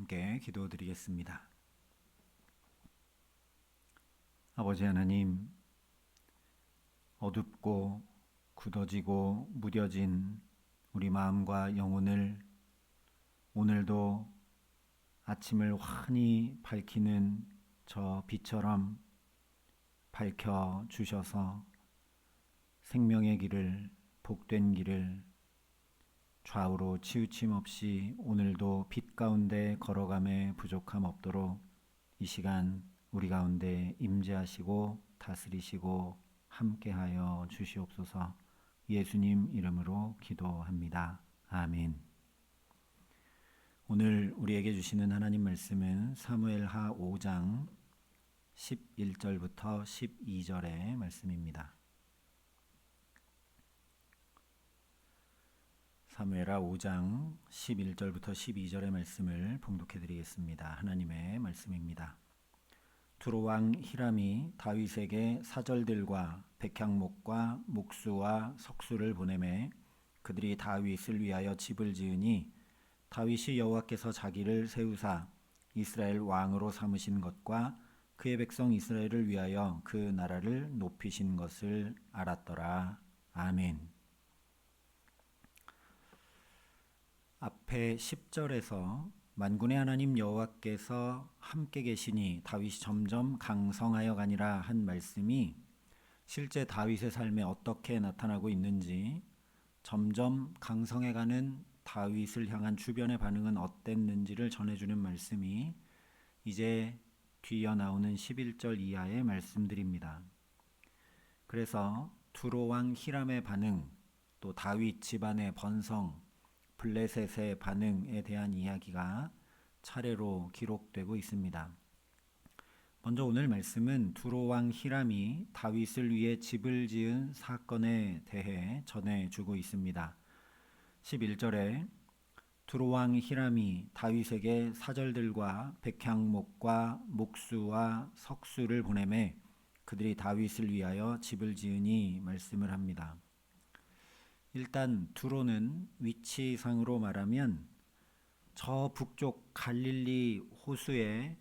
함께 기도드리겠습니다. 아버지 하나님, 어둡고 굳어지고 무뎌진 우리 마음과 영혼을 오늘도 아침을 환히 밝히는 저 빛처럼 밝혀 주셔서 생명의 길을, 복된 길을 좌우로 치우침 없이 오늘도 빛 가운데 걸어감에 부족함 없도록 이 시간 우리 가운데 임재하시고 다스리시고 함께하여 주시옵소서. 예수님 이름으로 기도합니다. 아멘. 오늘 우리에게 주시는 하나님 말씀은 사무엘하 5장 11절부터 12절의 말씀입니다. 사무엘하 5장 11절부터 12절의 말씀을 봉독해 드리겠습니다. 하나님의 말씀입니다. 두로 왕 히람이 다윗에게 사절들과 백향목과 목수와 석수를 보내매 그들이 다윗을 위하여 집을 지으니 다윗이 여호와께서 자기를 세우사 이스라엘 왕으로 삼으신 것과 그의 백성 이스라엘을 위하여 그 나라를 높이신 것을 알았더라. 아멘. 앞에 10절에서 만군의 하나님 여호와께서 함께 계시니 다윗이 점점 강성하여 가니라 한 말씀이 실제 다윗의 삶에 어떻게 나타나고 있는지, 점점 강성해가는 다윗을 향한 주변의 반응은 어땠는지를 전해주는 말씀이 이제 뒤이어 나오는 11절 이하의 말씀들입니다. 그래서 두로 왕 히람의 반응, 또 다윗 집안의 번성, 블레셋의 반응에 대한 이야기가 차례로 기록되고 있습니다. 먼저 오늘 말씀은 두로 왕 히람이 다윗을 위해 집을 지은 사건에 대해 전해주고 있습니다. 11절에 두로 왕 히람이 다윗에게 사절들과 백향목과 목수와 석수를 보내매 그들이 다윗을 위하여 집을 지으니 말씀을 합니다. 일단 두로는 위치상으로 말하면 저 북쪽 갈릴리 호수의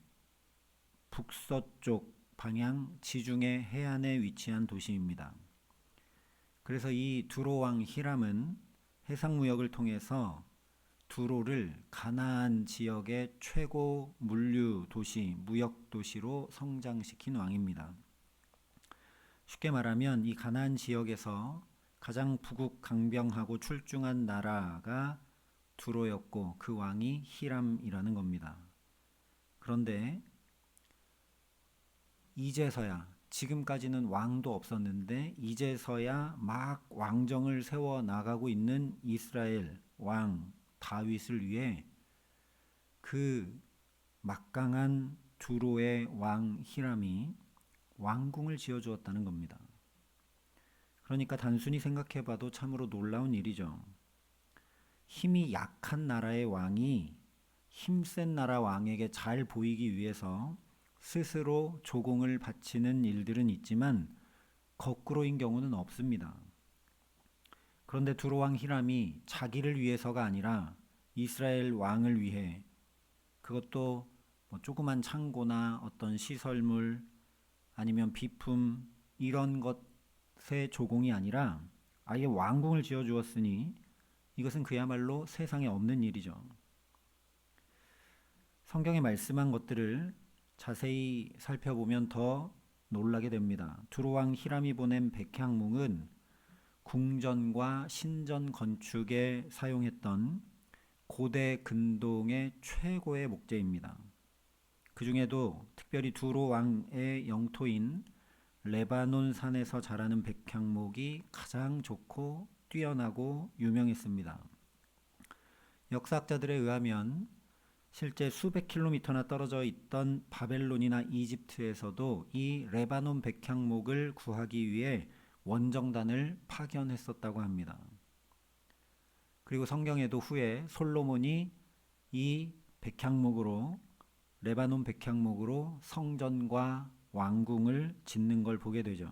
북서쪽 방향 지중해 해안에 위치한 도시입니다. 그래서 이 두로 왕 히람은 해상무역을 통해서 두로를 가나안 지역의 최고 물류 도시, 무역 도시로 성장시킨 왕입니다. 쉽게 말하면 이 가나안 지역에서 가장 부국 강병하고 출중한 나라가 두로였고 그 왕이 히람이라는 겁니다. 그런데 이제서야, 지금까지는 왕도 없었는데 이제서야 막 왕정을 세워 나가고 있는 이스라엘 왕 다윗을 위해 그 막강한 두로의 왕 히람이 왕궁을 지어주었다는 겁니다. 그러니까 단순히 생각해봐도 참으로 놀라운 일이죠. 힘이 약한 나라의 왕이 힘센 나라 왕에게 잘 보이기 위해서 스스로 조공을 바치는 일들은 있지만 거꾸로인 경우는 없습니다. 그런데 두로 왕 히람이 자기를 위해서가 아니라 이스라엘 왕을 위해, 그것도 조그만 창고나 어떤 시설물 아니면 비품 이런 것의 조공이 아니라 아예 왕궁을 지어 주었으니 이것은 그야말로 세상에 없는 일이죠. 성경에 말씀한 것들을 자세히 살펴보면 더 놀라게 됩니다. 두로 왕 히람이 보낸 백향목은 궁전과 신전 건축에 사용했던 고대 근동의 최고의 목재입니다. 그 중에도 특별히 두로 왕의 영토인 레바논 산에서 자라는 백향목이 가장 좋고 뛰어나고 유명했습니다. 역사학자들에 의하면 실제 수백 킬로미터나 떨어져 있던 바벨론이나 이집트에서도 이 레바논 백향목을 구하기 위해 원정단을 파견했었다고 합니다. 그리고 성경에도 후에 솔로몬이 이 백향목으로, 레바논 백향목으로 성전과 왕궁을 짓는 걸 보게 되죠.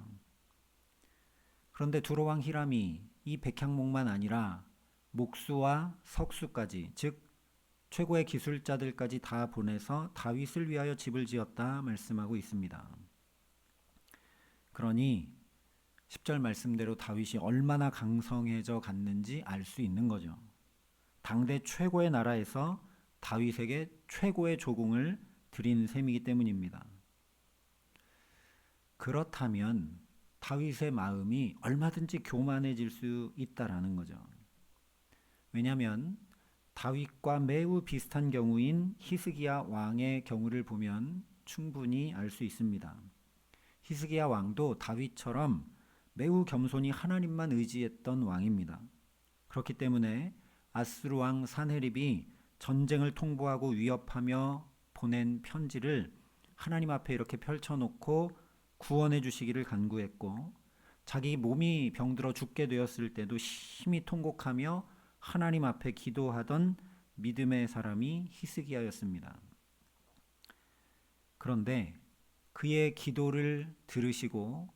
그런데 두로 왕 히람이 이 백향목만 아니라 목수와 석수까지, 즉 최고의 기술자들까지 다 보내서 다윗을 위하여 집을 지었다 말씀하고 있습니다. 그러니 10절 말씀대로 다윗이 얼마나 강성해져 갔는지 알 수 있는 거죠. 당대 최고의 나라에서 다윗에게 최고의 조공을 드린 셈이기 때문입니다. 그렇다면 다윗의 마음이 얼마든지 교만해질 수 있다라는 거죠. 왜냐하면 다윗과 매우 비슷한 경우인 히스기야 왕의 경우를 보면 충분히 알 수 있습니다. 히스기야 왕도 다윗처럼 매우 겸손히 하나님만 의지했던 왕입니다. 그렇기 때문에 아스루 왕 산헤립이 전쟁을 통보하고 위협하며 보낸 편지를 하나님 앞에 이렇게 펼쳐놓고 구원해 주시기를 간구했고, 자기 몸이 병들어 죽게 되었을 때도 심히 통곡하며 하나님 앞에 기도하던 믿음의 사람이 히스기야였습니다. 그런데 그의 기도를 들으시고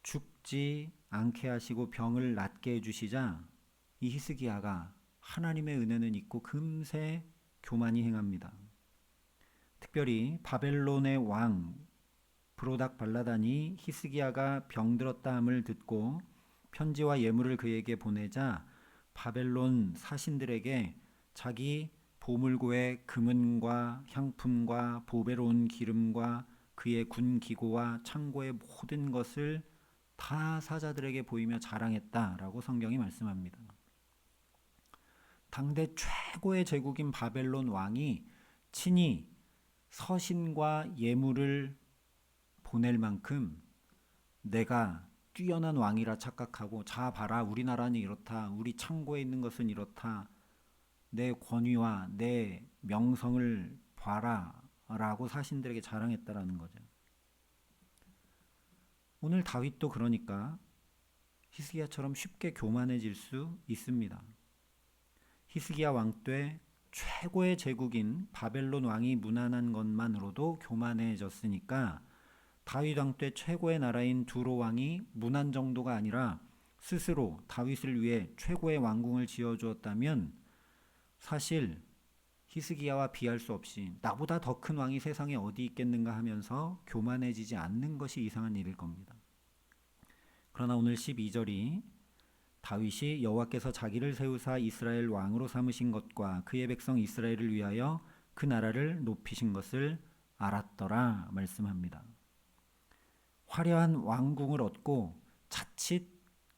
죽지 않게 하시고 병을 낫게 해주시자 이 히스기야가 하나님의 은혜는 있고 금세 교만이 행합니다. 특별히 바벨론의 왕 브로닥 발라단이 히스기야가 병들었다 함을 듣고 편지와 예물을 그에게 보내자 바벨론 사신들에게 자기 보물고의 금은과 향품과 보배로운 기름과 그의 군 기고와 창고의 모든 것을 다 사자들에게 보이며 자랑했다라고 성경이 말씀합니다. 당대 최고의 제국인 바벨론 왕이 친히 서신과 예물을 보낼 만큼 내가 뛰어난 왕이라 착각하고, 자 봐라 우리나라는 이렇다, 우리 창고에 있는 것은 이렇다, 내 권위와 내 명성을 봐라 라고 사신들에게 자랑했다라는 거죠. 오늘 다윗도 그러니까 히스기야처럼 쉽게 교만해질 수 있습니다. 히스기야 왕 때 최고의 제국인 바벨론 왕이 무난한 것만으로도 교만해졌으니까 다윗 왕 때 최고의 나라인 두로 왕이 무난 정도가 아니라 스스로 다윗을 위해 최고의 왕궁을 지어주었다면 사실 히스기야와 비할 수 없이 나보다 더 큰 왕이 세상에 어디 있겠는가 하면서 교만해지지 않는 것이 이상한 일일 겁니다. 그러나 오늘 12절이 다윗이 여호와께서 자기를 세우사 이스라엘 왕으로 삼으신 것과 그의 백성 이스라엘을 위하여 그 나라를 높이신 것을 알았더라 말씀합니다. 화려한 왕궁을 얻고 자칫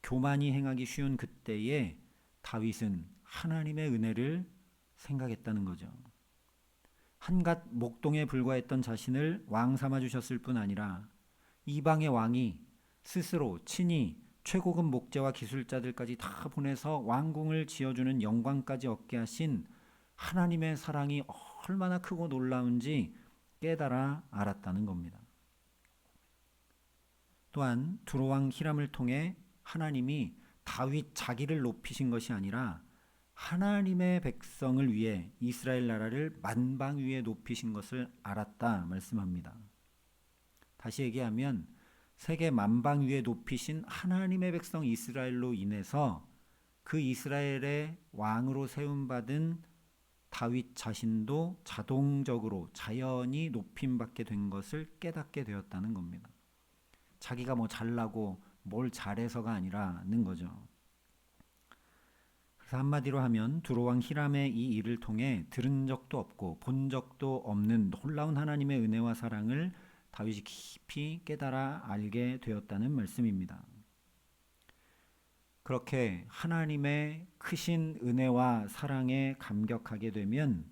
교만이 행하기 쉬운 그때에 다윗은 하나님의 은혜를 생각했다는 거죠. 한갓 목동에 불과했던 자신을 왕 삼아 주셨을 뿐 아니라 이방의 왕이 스스로 친히 최고급 목재와 기술자들까지 다 보내서 왕궁을 지어주는 영광까지 얻게 하신 하나님의 사랑이 얼마나 크고 놀라운지 깨달아 알았다는 겁니다. 또한 두로왕 히람을 통해 하나님이 다윗 자기를 높이신 것이 아니라 하나님의 백성을 위해 이스라엘 나라를 만방 위에 높이신 것을 알았다 말씀합니다. 다시 얘기하면 세계 만방 위에 높이신 하나님의 백성 이스라엘로 인해서 그 이스라엘의 왕으로 세움받은 다윗 자신도 자동적으로 자연히 높임받게 된 것을 깨닫게 되었다는 겁니다. 자기가 뭐 잘나고 뭘 잘해서가 아니라는 거죠. 그래서 한마디로 하면 두로왕 히람의 이 일을 통해 들은 적도 없고 본 적도 없는 놀라운 하나님의 은혜와 사랑을 다윗이 깊이 깨달아 알게 되었다는 말씀입니다. 그렇게 하나님의 크신 은혜와 사랑에 감격하게 되면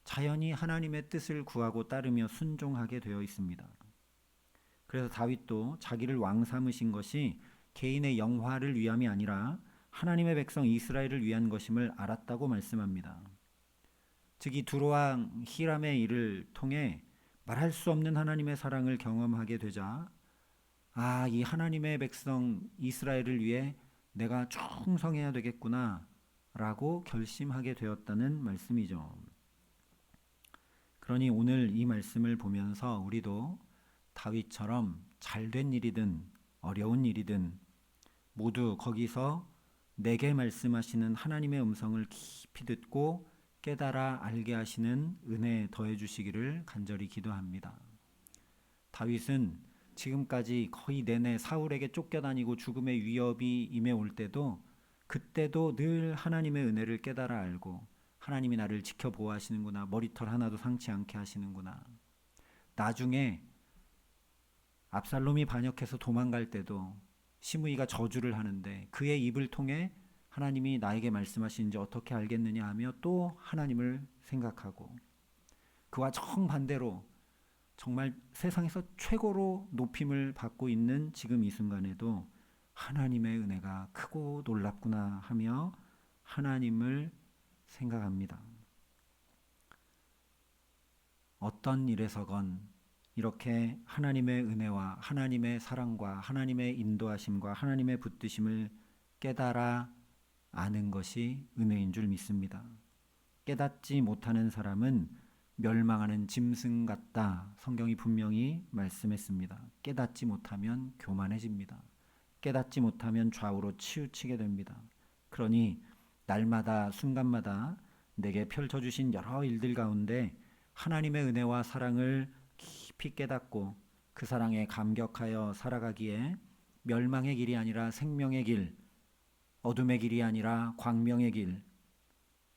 자연히 하나님의 뜻을 구하고 따르며 순종하게 되어 있습니다. 그래서 다윗도 자기를 왕 삼으신 것이 개인의 영화를 위함이 아니라 하나님의 백성 이스라엘을 위한 것임을 알았다고 말씀합니다. 즉 이 두로왕 히람의 일을 통해 말할 수 없는 하나님의 사랑을 경험하게 되자 이 하나님의 백성 이스라엘을 위해 내가 충성해야 되겠구나 라고 결심하게 되었다는 말씀이죠. 그러니 오늘 이 말씀을 보면서 우리도 다윗처럼 잘된 일이든 어려운 일이든 모두 거기서 내게 말씀하시는 하나님의 음성을 깊이 듣고 깨달아 알게 하시는 은혜 더해 주시기를 간절히 기도합니다. 다윗은 지금까지 거의 내내 사울에게 쫓겨다니고 죽음의 위협이 임해올 때도 그때도 늘 하나님의 은혜를 깨달아 알고 하나님이 나를 지켜보호하시는구나, 머리털 하나도 상치 않게 하시는구나. 나중에 압살롬이 반역해서 도망갈 때도 시므이가 저주를 하는데 그의 입을 통해 하나님이 나에게 말씀하시는지 어떻게 알겠느냐 하며 또 하나님을 생각하고, 그와 정반대로 정말 세상에서 최고로 높임을 받고 있는 지금 이 순간에도 하나님의 은혜가 크고 놀랍구나 하며 하나님을 생각합니다. 어떤 일에서건 이렇게 하나님의 은혜와 하나님의 사랑과 하나님의 인도하심과 하나님의 붙드심을 깨달아 아는 것이 은혜인 줄 믿습니다. 깨닫지 못하는 사람은 멸망하는 짐승 같다. 성경이 분명히 말씀했습니다. 깨닫지 못하면 교만해집니다. 깨닫지 못하면 좌우로 치우치게 됩니다. 그러니 날마다 순간마다 내게 펼쳐주신 여러 일들 가운데 하나님의 은혜와 사랑을 깊이 깨닫고 그 사랑에 감격하여 살아가기에 멸망의 길이 아니라 생명의 길, 어둠의 길이 아니라 광명의 길,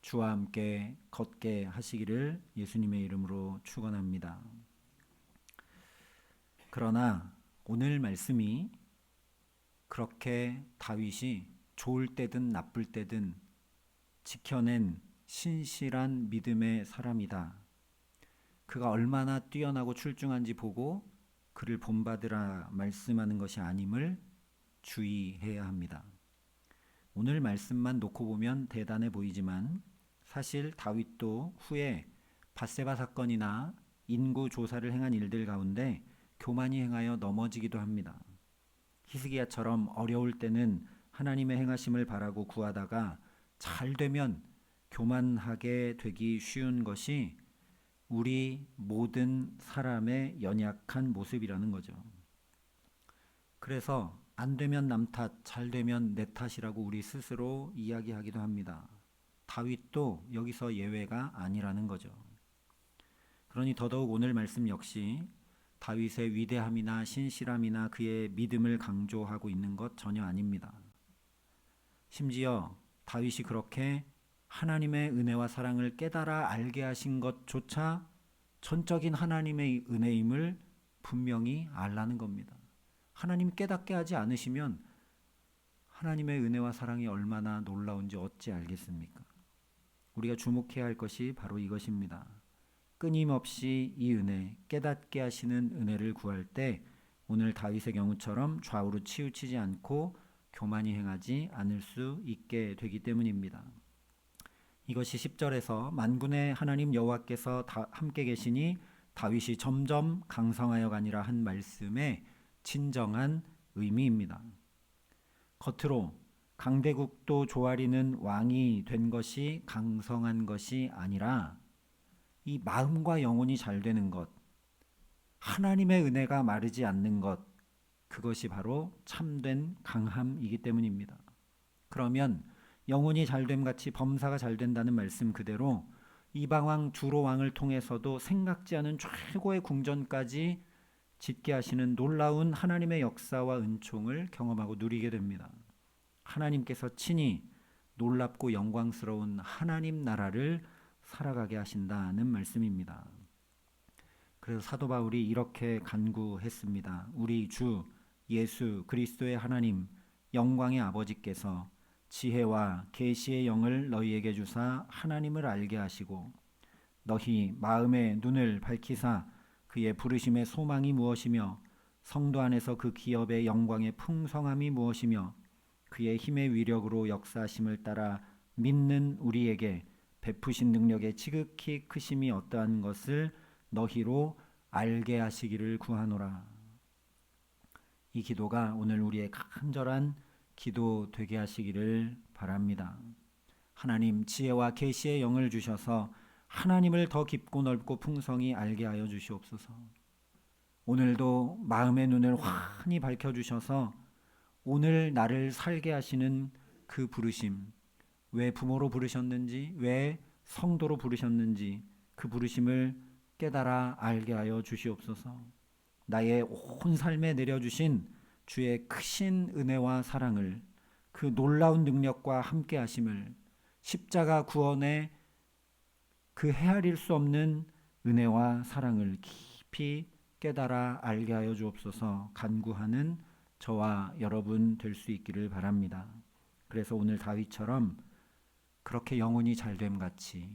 주와 함께 걷게 하시기를 예수님의 이름으로 축원합니다. 그러나 오늘 말씀이 그렇게 다윗이 좋을 때든 나쁠 때든 지켜낸 신실한 믿음의 사람이다, 그가 얼마나 뛰어나고 출중한지 보고 그를 본받으라 말씀하는 것이 아님을 주의해야 합니다. 오늘 말씀만 놓고 보면 대단해 보이지만 사실 다윗도 후에 밧세바 사건이나 인구 조사를 행한 일들 가운데 교만이 행하여 넘어지기도 합니다. 히스기야처럼 어려울 때는 하나님의 행하심을 바라고 구하다가 잘 되면 교만하게 되기 쉬운 것이 우리 모든 사람의 연약한 모습이라는 거죠. 그래서 안 되면 남 탓, 잘 되면 내 탓이라고 우리 스스로 이야기하기도 합니다. 다윗도 여기서 예외가 아니라는 거죠. 그러니 더더욱 오늘 말씀 역시 다윗의 위대함이나 신실함이나 그의 믿음을 강조하고 있는 것 전혀 아닙니다. 심지어 다윗이 그렇게 하나님의 은혜와 사랑을 깨달아 알게 하신 것조차 전적인 하나님의 은혜임을 분명히 알라는 겁니다. 하나님 깨닫게 하지 않으시면 하나님의 은혜와 사랑이 얼마나 놀라운지 어찌 알겠습니까? 우리가 주목해야 할 것이 바로 이것입니다. 끊임없이 이 은혜, 깨닫게 하시는 은혜를 구할 때 오늘 다윗의 경우처럼 좌우로 치우치지 않고 교만히 행하지 않을 수 있게 되기 때문입니다. 이것이 10절에서 만군의 하나님 여호와께서 함께 계시니 다윗이 점점 강성하여 가니라 한 말씀의 진정한 의미입니다. 겉으로 강대국도 조아리는 왕이 된 것이 강성한 것이 아니라 이 마음과 영혼이 잘 되는 것, 하나님의 은혜가 마르지 않는 것, 그것이 바로 참된 강함이기 때문입니다. 그러면 영혼이 잘됨 같이 범사가 잘 된다는 말씀 그대로 이방왕 두로 왕을 통해서도 생각지 않은 최고의 궁전까지 짓게 하시는 놀라운 하나님의 역사와 은총을 경험하고 누리게 됩니다. 하나님께서 친히 놀랍고 영광스러운 하나님 나라를 살아가게 하신다는 말씀입니다. 그래서 사도 바울이 이렇게 간구했습니다. 우리 주 예수 그리스도의 하나님 영광의 아버지께서 지혜와 계시의 영을 너희에게 주사 하나님을 알게 하시고 너희 마음의 눈을 밝히사 그의 부르심의 소망이 무엇이며 성도 안에서 그 기업의 영광의 풍성함이 무엇이며 그의 힘의 위력으로 역사하심을 따라 믿는 우리에게 베푸신 능력의 지극히 크심이 어떠한 것을 너희로 알게 하시기를 구하노라. 이 기도가 오늘 우리의 간절한 기도 되게 하시기를 바랍니다. 하나님 지혜와 계시의 영을 주셔서 하나님을 더 깊고 넓고 풍성히 알게 하여 주시옵소서. 오늘도 마음의 눈을 환히 밝혀주셔서 오늘 나를 살게 하시는 그 부르심, 왜 부모로 부르셨는지, 왜 성도로 부르셨는지 그 부르심을 깨달아 알게 하여 주시옵소서. 나의 온 삶에 내려주신 주의 크신 은혜와 사랑을, 그 놀라운 능력과 함께 하심을, 십자가 구원의 그 헤아릴 수 없는 은혜와 사랑을 깊이 깨달아 알게 하여 주옵소서. 간구하는 저와 여러분 될 수 있기를 바랍니다. 그래서 오늘 다윗처럼 그렇게 영혼이 잘됨 같이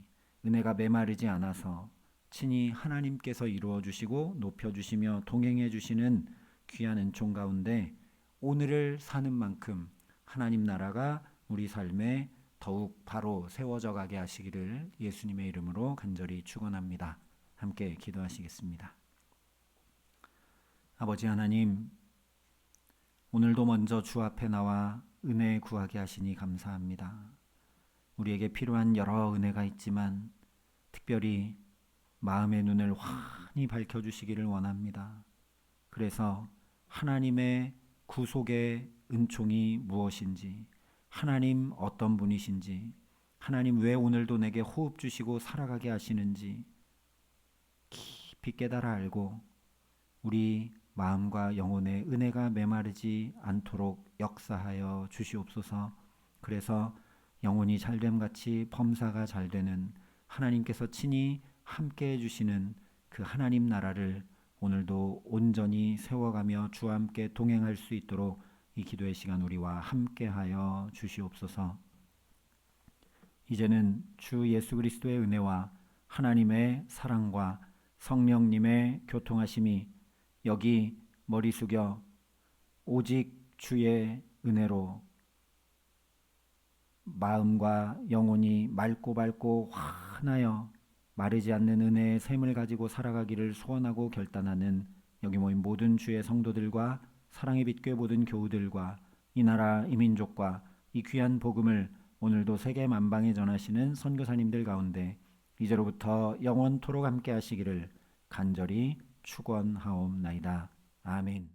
은혜가 메마르지 않아서 친히 하나님께서 이루어 주시고 높여 주시며 동행해 주시는 귀한 은총 가운데 오늘을 사는 만큼 하나님 나라가 우리 삶에 더욱 바로 세워져 가게 하시기를 예수님의 이름으로 간절히 축원합니다. 함께 기도하시겠습니다. 아버지 하나님, 오늘도 먼저 주 앞에 나와 은혜 구하게 하시니 감사합니다. 우리에게 필요한 여러 은혜가 있지만 특별히 마음의 눈을 환히 밝혀주시기를 원합니다. 그래서 하나님의 구속의 은총이 무엇인지, 하나님 어떤 분이신지, 하나님 왜 오늘도 내게 호흡 주시고 살아가게 하시는지 깊이 깨달아 알고 우리 마음과 영혼의 은혜가 메마르지 않도록 역사하여 주시옵소서. 그래서 영혼이 잘됨같이 범사가 잘되는 하나님께서 친히 함께 해주시는 그 하나님 나라를 오늘도 온전히 세워가며 주와 함께 동행할 수 있도록 이 기도의 시간 우리와 함께하여 주시옵소서. 이제는 주 예수 그리스도의 은혜와 하나님의 사랑과 성령님의 교통하심이 여기 머리 숙여 오직 주의 은혜로 마음과 영혼이 맑고 환하여 마르지 않는 은혜의 샘을 가지고 살아가기를 소원하고 결단하는 여기 모인 모든 주의 성도들과 사랑의 빛교회 모든 교우들과 이 나라 이 민족과 이 귀한 복음을 오늘도 세계 만방에 전하시는 선교사님들 가운데 이제로부터 영원토록 함께 하시기를 간절히 축원하옵나이다. 아멘.